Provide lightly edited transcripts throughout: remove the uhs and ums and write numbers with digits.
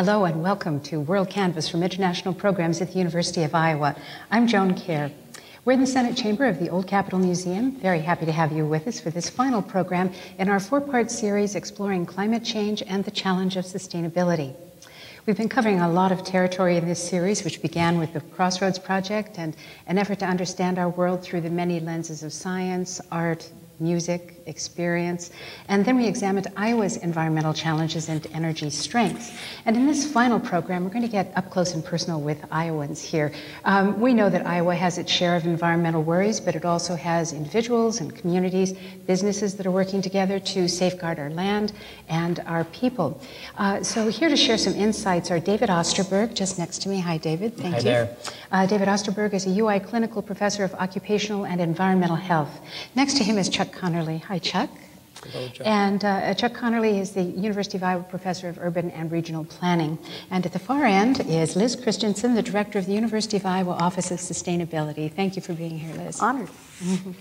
Hello and welcome to WorldCanvass from International Programs at the University of Iowa. I'm Joan Kerr. We're in the Senate Chamber of the Old Capitol Museum. Very happy to have you with us for this final program in our four-part series exploring climate change and the challenge of sustainability. We've been covering a lot of territory in this series, which began with the Crossroads project and an effort to understand our world through the many lenses of science, art, music, experience, and then we examined Iowa's environmental challenges and energy strengths. And in this final program, we're going to get up close and personal with Iowans here. We know that Iowa has its share of environmental worries, but it also has individuals and communities, businesses that are working together to safeguard our land and our people. So here to share some insights are David Osterberg, just next to me. Hi, David. Thank you. Hi there. David Osterberg is a UI Clinical Professor of Occupational and Environmental Health. Next to him is Chuck Connerly. Hi, Chuck. Hello, Chuck. And Chuck Connerly is the University of Iowa Professor of Urban and Regional Planning. And at the far end is Liz Christiansen, the Director of the University of Iowa Office of Sustainability. Thank you for being here, Liz. Honored. Mm-hmm.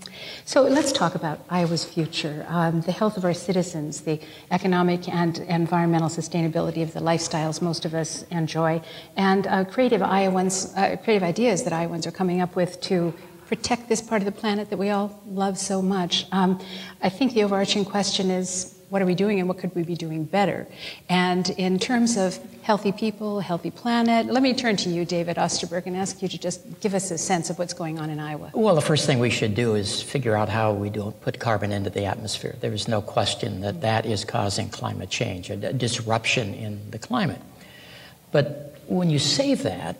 So let's talk about Iowa's future, the health of our citizens, the economic and environmental sustainability of the lifestyles most of us enjoy, and creative ideas that Iowans are coming up with to protect this part of the planet that we all love so much. I think the overarching question is, what are we doing and what could we be doing better? And in terms of healthy people, healthy planet, let me turn to you, David Osterberg, and ask you to just give us a sense of what's going on in Iowa. Well, the first thing we should do is figure out how we don't put carbon into the atmosphere. There is no question that that is causing climate change, a disruption in the climate. But when you say that,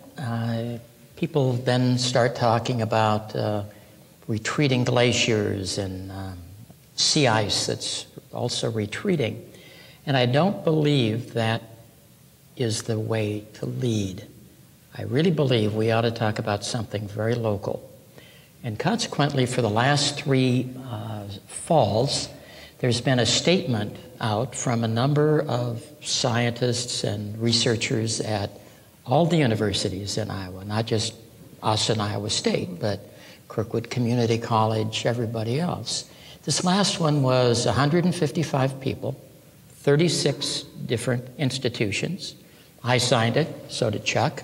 people then start talking about retreating glaciers and sea ice that's also retreating. And I don't believe that is the way to lead. I really believe we ought to talk about something very local. And consequently, for the last three falls, there's been a statement out from a number of scientists and researchers at all the universities in Iowa, not just us in Iowa State, but Kirkwood Community College, everybody else. This last one was 155 people, 36 different institutions. I signed it, so did Chuck.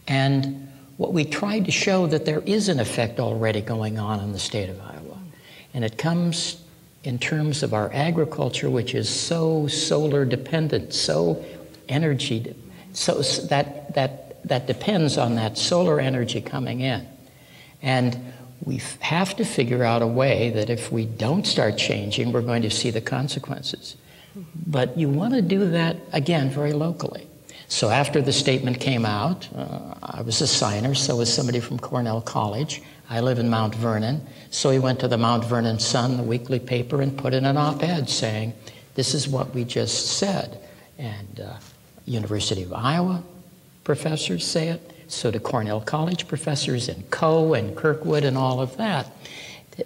And what we tried to show that there is an effect already going on in the state of Iowa. And it comes in terms of our agriculture, which is so solar dependent, so energy, so that depends on that solar energy coming in. And we have to figure out a way that if we don't start changing, we're going to see the consequences. But you want to do that, again, very locally. So after the statement came out, I was a signer, so was somebody from Cornell College. I live in Mount Vernon. So he went to the Mount Vernon Sun, the weekly paper, and put in an op-ed saying, this is what we just said. And University of Iowa professors say it, so do Cornell College professors and Coe and Kirkwood and all of that.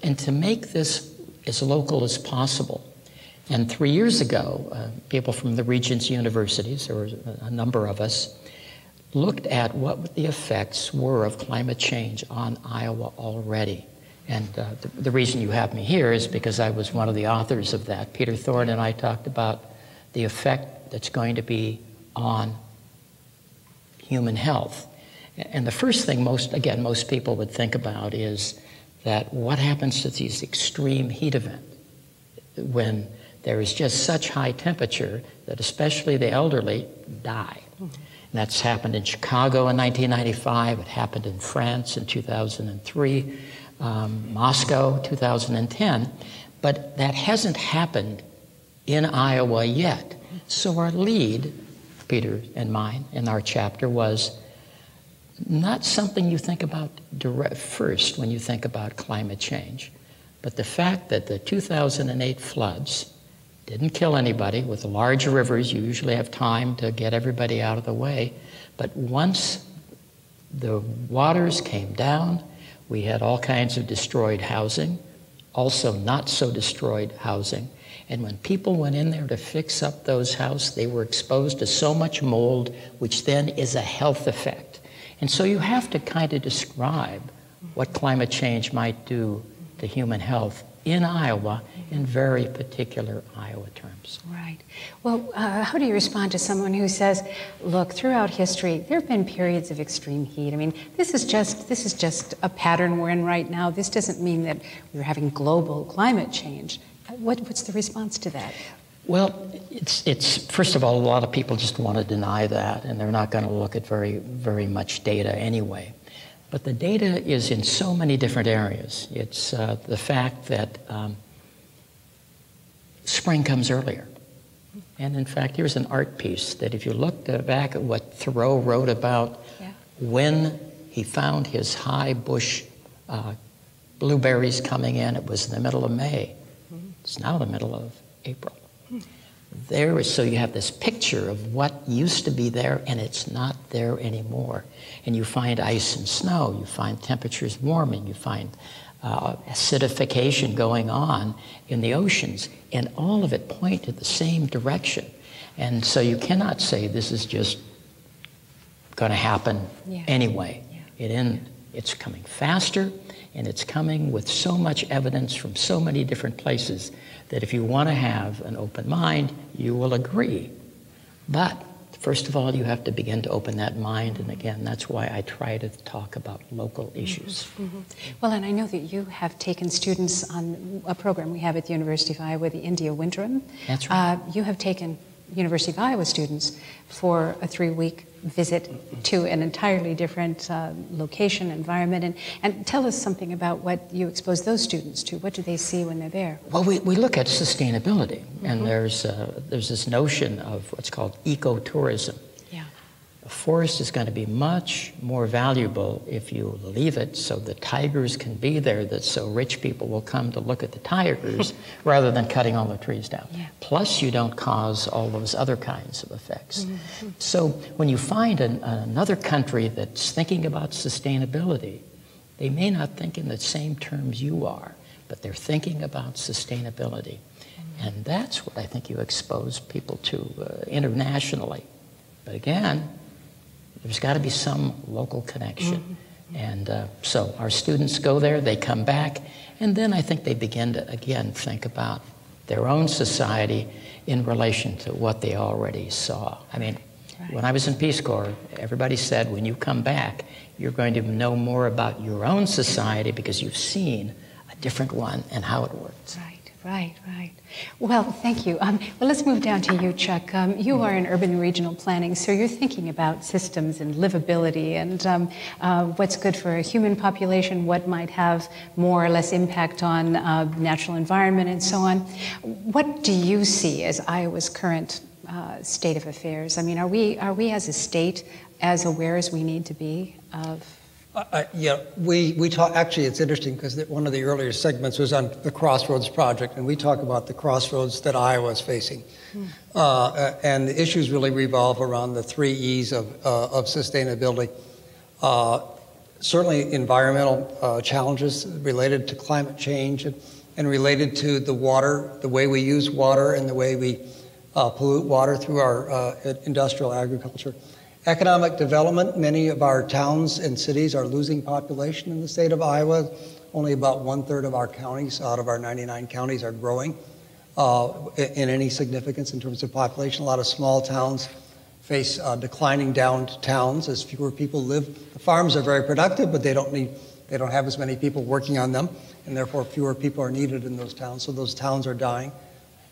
And to make this as local as possible. And 3 years ago, people from the Regents universities, there were a number of us, looked at what the effects were of climate change on Iowa already. And the reason you have me here is because I was one of the authors of that. Peter Thorne and I talked about the effect that's going to be on human health. And the first thing most people would think about is that what happens to these extreme heat events when there is just such high temperature that especially the elderly die. And that's happened in Chicago in 1995, it happened in France in 2003, Moscow 2010, but that hasn't happened in Iowa yet. So our lead, Peter and mine, in our chapter was not something you think about first when you think about climate change, but the fact that the 2008 floods didn't kill anybody. With the large rivers, you usually have time to get everybody out of the way. But once the waters came down, we had all kinds of destroyed housing, also not so destroyed housing. And when people went in there to fix up those houses, they were exposed to so much mold, which then is a health effect. And so you have to kind of describe what climate change might do to human health in Iowa in very particular Iowa terms. Right. Well, how do you respond to someone who says, look, throughout history, there have been periods of extreme heat. I mean, this is just a pattern we're in right now. This doesn't mean that we're having global climate change. What's the response to that? Well, it's first of all, a lot of people just want to deny that, and they're not going to look at very much data anyway. But the data is in so many different areas. It's the fact that spring comes earlier. And in fact, here's an art piece that if you look back at what Thoreau wrote about when he found his high bush blueberries coming in, it was in the middle of May. It's now the middle of April. So you have this picture of what used to be there, and it's not there anymore. And you find ice and snow, you find temperatures warming, you find acidification going on in the oceans, and all of it point to the same direction. And so you cannot say this is just going to happen anyway. It's coming faster, and it's coming with so much evidence from so many different places that if you want to have an open mind, you will agree. But first of all, you have to begin to open that mind, and again, that's why I try to talk about local issues. Well, and I know that you have taken students on a program we have at the University of Iowa, the India Winterim. That's right. You have taken University of Iowa students for a 3-week visit to an entirely different location, environment, and tell us something about what you expose those students to. What do they see when they're there? Well, we look at sustainability, and there's this notion of what's called ecotourism. A forest is going to be much more valuable if you leave it so the tigers can be there, that so rich people will come to look at the tigers rather than cutting all the trees down. Plus, you don't cause all those other kinds of effects. So when you find another country that's thinking about sustainability, they may not think in the same terms you are, but they're thinking about sustainability. And that's what I think you expose people to internationally. But again, there's got to be some local connection. And so our students go there, they come back, and then I think they begin to, again, think about their own society in relation to what they already saw. I mean, when I was in Peace Corps, everybody said, when you come back, you're going to know more about your own society because you've seen a different one and how it works. Right. Well, thank you. Well, let's move down to you, Chuck. You are in urban and regional planning, so you're thinking about systems and livability and what's good for a human population, what might have more or less impact on natural environment and so on. What do you see as Iowa's current state of affairs? I mean, are we as a state as aware as we need to be of? We talk. Actually, it's interesting because one of the earlier segments was on the Crossroads project, and we talk about the crossroads that Iowa is facing, and the issues really revolve around the 3 E's of sustainability. Certainly, environmental challenges related to climate change and related to the water, the way we use water, and the way we pollute water through our industrial agriculture. Economic development, many of our towns and cities are losing population in the state of Iowa. Only about 1/3 of our counties out of our 99 counties are growing in any significance in terms of population. A lot of small towns face declining downtowns as fewer people live. The farms are very productive, but they don't have as many people working on them, and therefore fewer people are needed in those towns, so those towns are dying.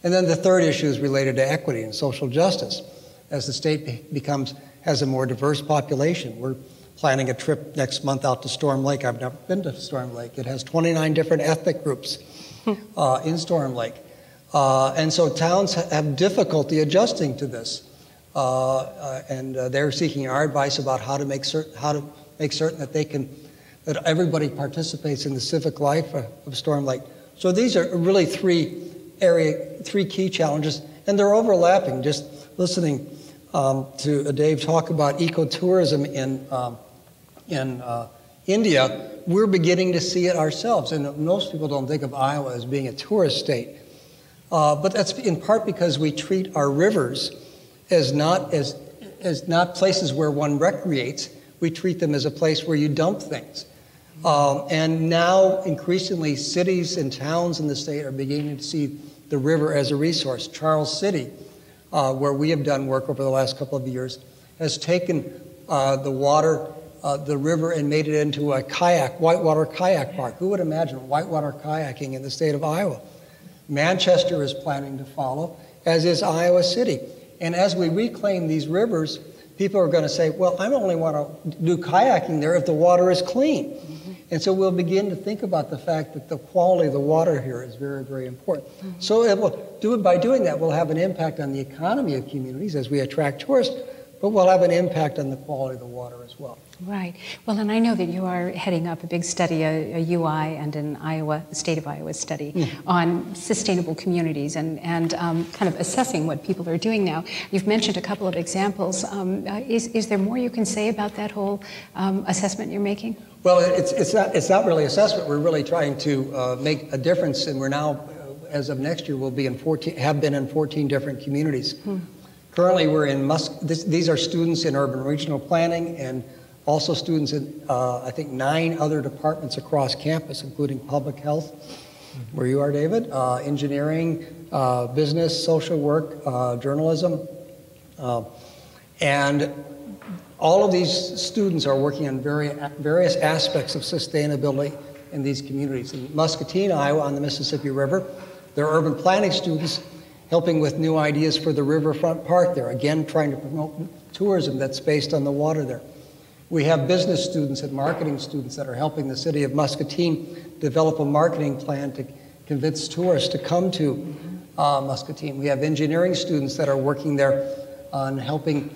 And then the third issue is related to equity and social justice. As the state has a more diverse population. We're planning a trip next month out to Storm Lake. I've never been to Storm Lake. It has 29 different ethnic groups in Storm Lake. And so towns have difficulty adjusting to this. And they're seeking our advice about how to make certain that everybody participates in the civic life of Storm Lake. So these are really three key challenges, and they're overlapping. Just listening to Dave talk about ecotourism in India, we're beginning to see it ourselves. And most people don't think of Iowa as being a tourist state. But that's in part because we treat our rivers as not places where one recreates. We treat them as a place where you dump things. And now, increasingly, cities and towns in the state are beginning to see the river as a resource. Charles City, where we have done work over the last couple of years, has taken the water, the river, and made it into a whitewater kayak park. Who would imagine whitewater kayaking in the state of Iowa? Manchester is planning to follow, as is Iowa City. And as we reclaim these rivers, people are going to say, well, I only want to do kayaking there if the water is clean. Mm-hmm. And so we'll begin to think about the fact that the quality of the water here is very, very important. Mm-hmm. So by doing that, we'll have an impact on the economy of communities as we attract tourists, but we'll have an impact on the quality of the water as well. Right. Well, and I know that you are heading up a big study, a UI and an Iowa, state of Iowa study on sustainable communities and kind of assessing what people are doing now. You've mentioned a couple of examples. Is there more you can say about that whole assessment you're making? Well, it's not really assessment. We're really trying to make a difference, and we're now, as of next year, we'll be in 14 different communities. Currently, we're in these are students in urban regional planning and also students in, I think, 9 other departments across campus, including public health, where you are, David, engineering, business, social work, journalism. And all of these students are working on various aspects of sustainability in these communities. In Muscatine, Iowa, on the Mississippi River, there are urban planning students helping with new ideas for the riverfront park there, again, trying to promote tourism that's based on the water there. We have business students and marketing students that are helping the city of Muscatine develop a marketing plan to convince tourists to come to Muscatine. We have engineering students that are working there on helping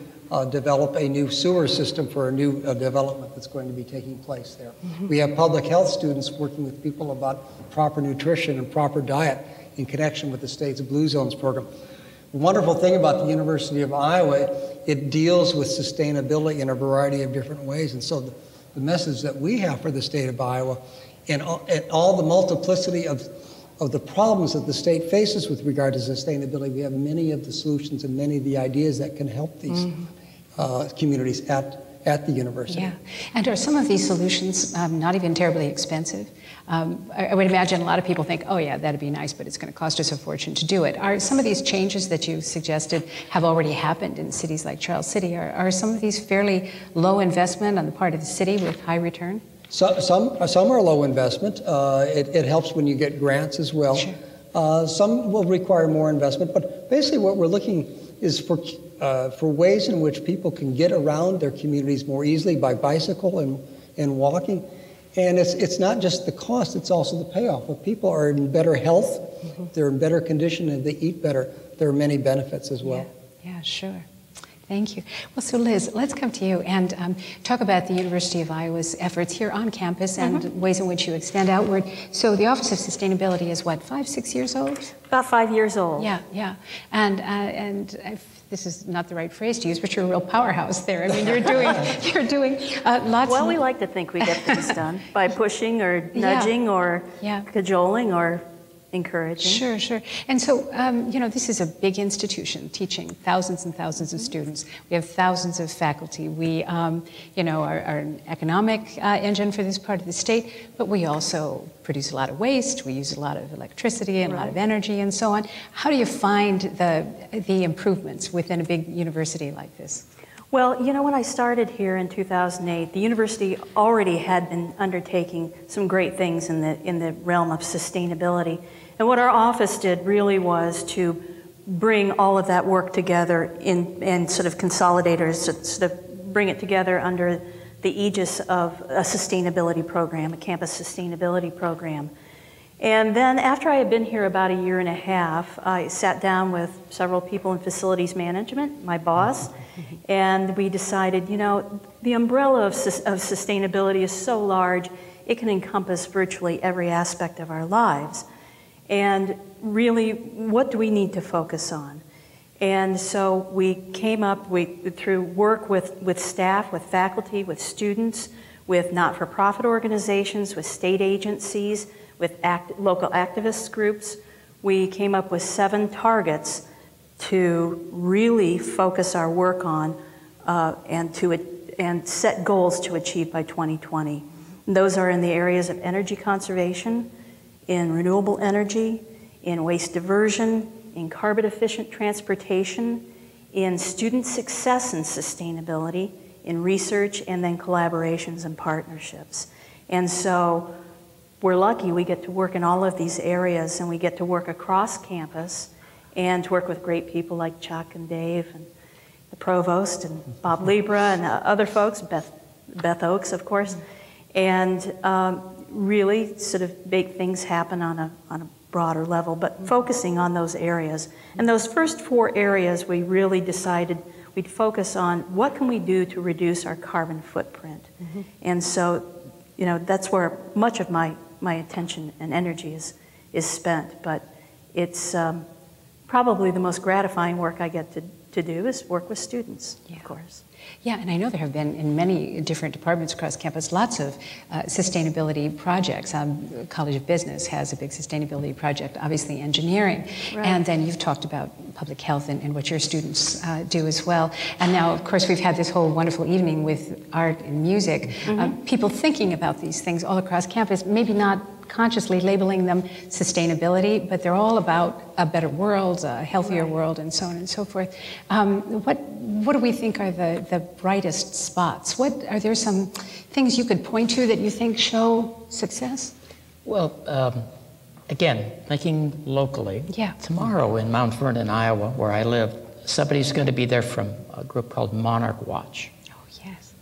develop a new sewer system for a new development that's going to be taking place there. We have public health students working with people about proper nutrition and proper diet in connection with the state's Blue Zones program. The wonderful thing about the University of Iowa, it deals with sustainability in a variety of different ways. And so the message that we have for the state of Iowa and all the multiplicity of the problems that the state faces with regard to sustainability, we have many of the solutions and many of the ideas that can help these communities at the university. Yeah, and are some of these solutions not even terribly expensive? I would imagine a lot of people think, oh yeah, that'd be nice, but it's going to cost us a fortune to do it. Are some of these changes that you suggested have already happened in cities like Charles City? Are some of these fairly low investment on the part of the city with high return? Some are low investment. It helps when you get grants as well. Sure. Some will require more investment, but basically what we're looking is for ways in which people can get around their communities more easily by bicycle and walking. And it's not just the cost, it's also the payoff. If people are in better health, they're in better condition, and they eat better, there are many benefits as well. Yeah, sure. Thank you. Well, so Liz, let's come to you and talk about the University of Iowa's efforts here on campus and ways in which you extend outward. So the Office of Sustainability is what, 5-6 years old? About 5 years old. Yeah. And this is not the right phrase to use, but you're a real powerhouse there. I mean, you're doing lots. Well, we like to think we get things done by pushing or nudging or cajoling or encouraging. Sure. And so, this is a big institution teaching thousands and thousands of students. We have thousands of faculty. We, are an economic engine for this part of the state, but we also produce a lot of waste. We use a lot of electricity and a lot of energy and so on. How do you find the improvements within a big university like this? Well, when I started here in 2008, the university already had been undertaking some great things in the realm of sustainability. And what our office did really was to bring all of that work together and sort of consolidate or sort of bring it together under the aegis of a sustainability program, a campus sustainability program. And then after I had been here about 1.5 years, I sat down with several people in facilities management, my boss, and we decided, the umbrella of sustainability is so large, it can encompass virtually every aspect of our lives. And really, what do we need to focus on? And so we came up through work with staff, with faculty, with students, with not-for-profit organizations, with state agencies, with local activist groups. We came up with 7 targets to really focus our work on and set goals to achieve by 2020. Those are in the areas of energy conservation, in renewable energy, in waste diversion, in carbon efficient transportation, in student success and sustainability, in research, and then collaborations and partnerships. And so we're lucky we get to work in all of these areas, and we get to work across campus and to work with great people like Chuck and Dave and the provost and Bob Libra and other folks, Beth Oakes, of course, and really sort of make things happen on a broader level, but focusing on those areas. And those first 4 areas, we really decided we'd focus on what can we do to reduce our carbon footprint. And so, you know, that's where much of my attention and energy is spent. But it's probably the most gratifying work I get to do is work with students, of course. Yeah, and I know there have been in many different departments across campus lots of sustainability projects. College of Business has a big sustainability project, obviously engineering. Right. And then you've talked about public health and what your students do as well. And now, of course, we've had this whole wonderful evening with art and music. People thinking about these things all across campus, maybe not consciously labeling them sustainability, but they're all about a better world, a healthier world, and so on and so forth. What do we think are the brightest spots? Are there some things you could point to that you think show success? Well, again, thinking locally, tomorrow in Mount Vernon, Iowa, where I live, somebody's going to be there from a group called Monarch Watch. Oh, yes.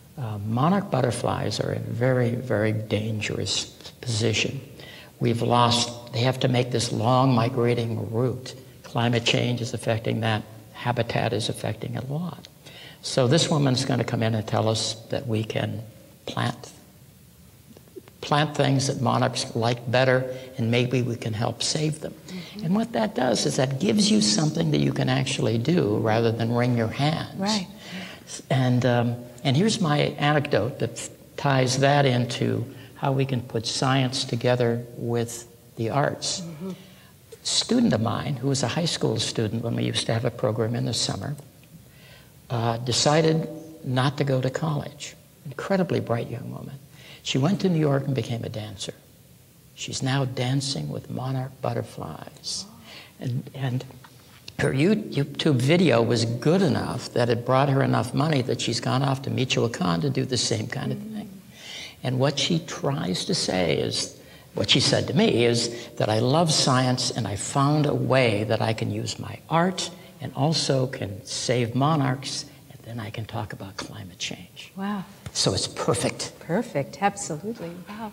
Monarch butterflies are in a very, very dangerous position. They have to make this long migrating route. Climate change is affecting that. Habitat is affecting it a lot. So this woman's going to come in and tell us that we can plant things that monarchs like better, and maybe we can help save them. And what that does is that gives you something that you can actually do rather than wring your hands. Right. And here's my anecdote that ties that into how we can put science together with the arts. A student of mine, who was a high school student when we used to have a program in the summer, decided not to go to college. Incredibly bright young woman. She went to New York and became a dancer. She's now dancing with monarch butterflies. And her YouTube video was good enough that it brought her enough money that she's gone off to Michoacan to do the same kind of thing. And what she tries to say is, what she said to me is that I love science and I found a way that I can use my art and also can save monarchs, and then I can talk about climate change. Wow. So it's perfect. Perfect, absolutely. Wow.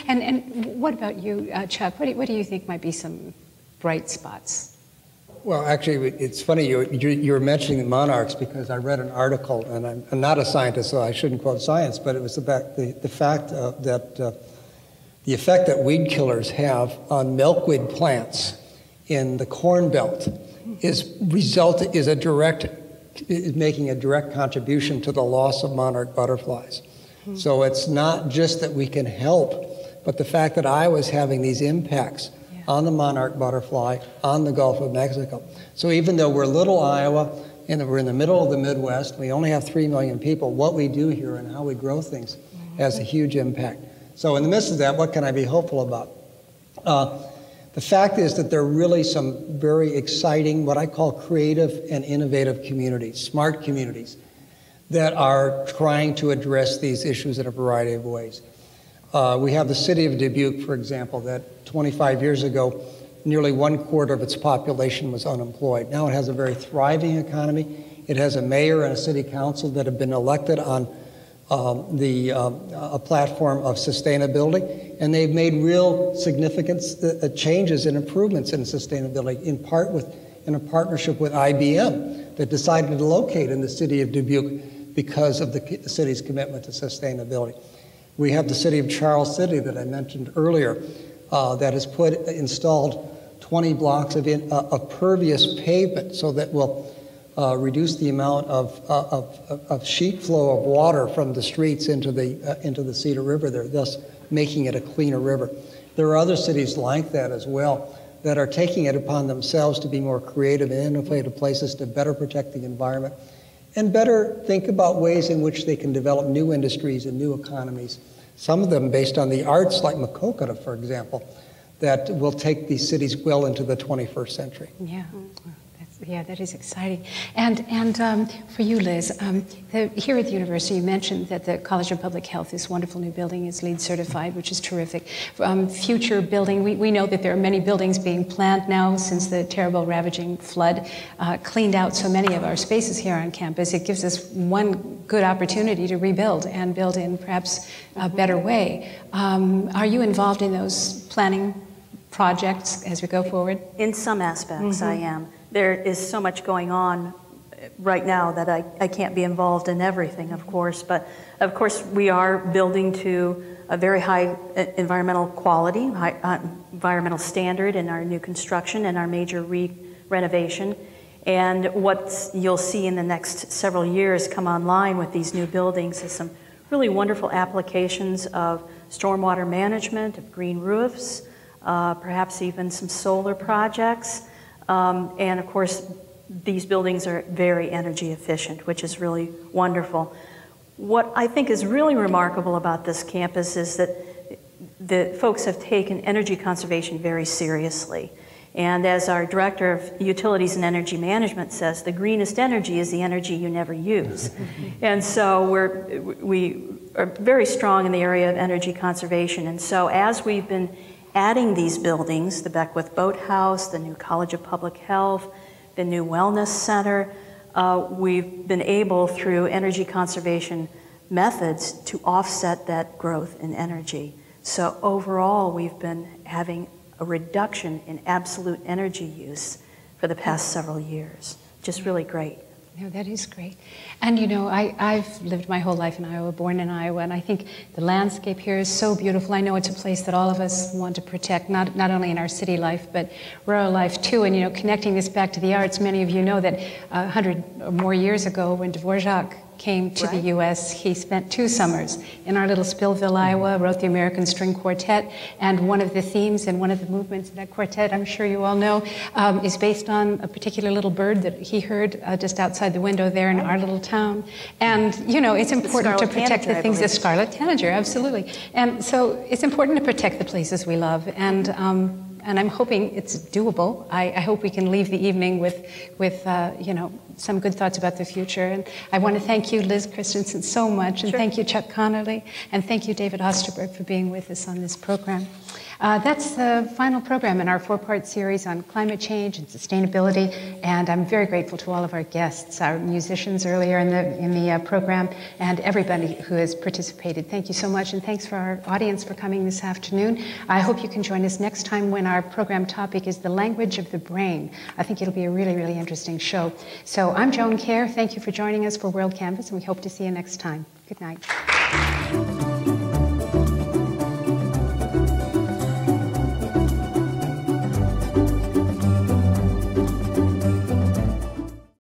And what about you, Chuck? What do you think might be some bright spots? Well, actually, it's funny you were mentioning the monarchs because I read an article, and I'm not a scientist, so I shouldn't quote science, but it was about the fact that the effect that weed killers have on milkweed plants in the Corn Belt is making a direct contribution to the loss of monarch butterflies. So it's not just that we can help, but the fact that Iowa's having these impacts on the monarch butterfly, on the Gulf of Mexico. So even though we're little Iowa, and we're in the middle of the Midwest, we only have 3 million people, what we do here and how we grow things has a huge impact. So in the midst of that, what can I be hopeful about? The fact is that there are really some very exciting, what I call creative and innovative communities, smart communities, that are trying to address these issues in a variety of ways. We have the city of Dubuque, for example, that 25 years ago, nearly 1/4 of its population was unemployed. Now it has a very thriving economy. It has a mayor and a city council that have been elected on a platform of sustainability, and they've made real significant changes and improvements in sustainability, in a partnership with IBM that decided to locate in the city of Dubuque because of the city's commitment to sustainability. We have the city of Charles City that I mentioned earlier that has installed 20 blocks of pervious pavement so that will reduce the amount of sheet flow of water from the streets into the Cedar River there, thus making it a cleaner river. There are other cities like that as well that are taking it upon themselves to be more creative and innovative places to better protect the environment and better think about ways in which they can develop new industries and new economies some of them based on the arts, like Makokata, for example, that will take these cities well into the 21st century. Yeah. Yeah, that is exciting. And for you, Liz, here at the university, you mentioned that the College of Public Health, this wonderful new building, is LEED certified, which is terrific. Future building, we know that there are many buildings being planned now since the terrible ravaging flood cleaned out so many of our spaces here on campus. It gives us one good opportunity to rebuild and build in perhaps a better way. Are you involved in those planning projects as we go forward? In some aspects, I am. There is so much going on right now that I can't be involved in everything, of course. But of course, we are building to a very high environmental quality, high environmental standard in our new construction and our major renovation. And what you'll see in the next several years come online with these new buildings is some really wonderful applications of stormwater management, of green roofs, perhaps even some solar projects. And of course, these buildings are very energy efficient, which is really wonderful. What I think is really remarkable about this campus is that the folks have taken energy conservation very seriously. And as our Director of Utilities and Energy Management says, the greenest energy is the energy you never use. And so we are very strong in the area of energy conservation. And so as we've been adding these buildings, the Beckwith Boathouse, the new College of Public Health, the new Wellness Center, we've been able, through energy conservation methods, to offset that growth in energy. So overall, we've been having a reduction in absolute energy use for the past several years. Just really great. No, that is great. And you know, I've lived my whole life in Iowa, born in Iowa, and I think the landscape here is so beautiful. I know it's a place that all of us want to protect, not only in our city life, but rural life too. And you know, connecting this back to the arts, many of you know that 100 or more years ago, when Dvorak came to the U.S., he spent 2 summers in our little Spillville, Iowa, wrote the American String Quartet, and one of the themes and one of the movements of that quartet, I'm sure you all know, is based on a particular little bird that he heard just outside the window there in our little town. And, you know, it's important to protect the things, the scarlet tanager, absolutely. And so it's important to protect the places we love, and I'm hoping it's doable. I hope we can leave the evening with you know, some good thoughts about the future. And I want to thank you, Liz Christiansen, so much. And thank you, Chuck Connerly. And thank you, David Osterberg, for being with us on this program. That's the final program in our 4-part series on climate change and sustainability. And I'm very grateful to all of our guests, our musicians earlier in the program, and everybody who has participated. Thank you so much, and thanks for our audience for coming this afternoon. I hope you can join us next time when our program topic is the language of the brain. I think it'll be a really, really interesting show. So I'm Joan Kerr. Thank you for joining us for WorldCanvass, and we hope to see you next time. Good night.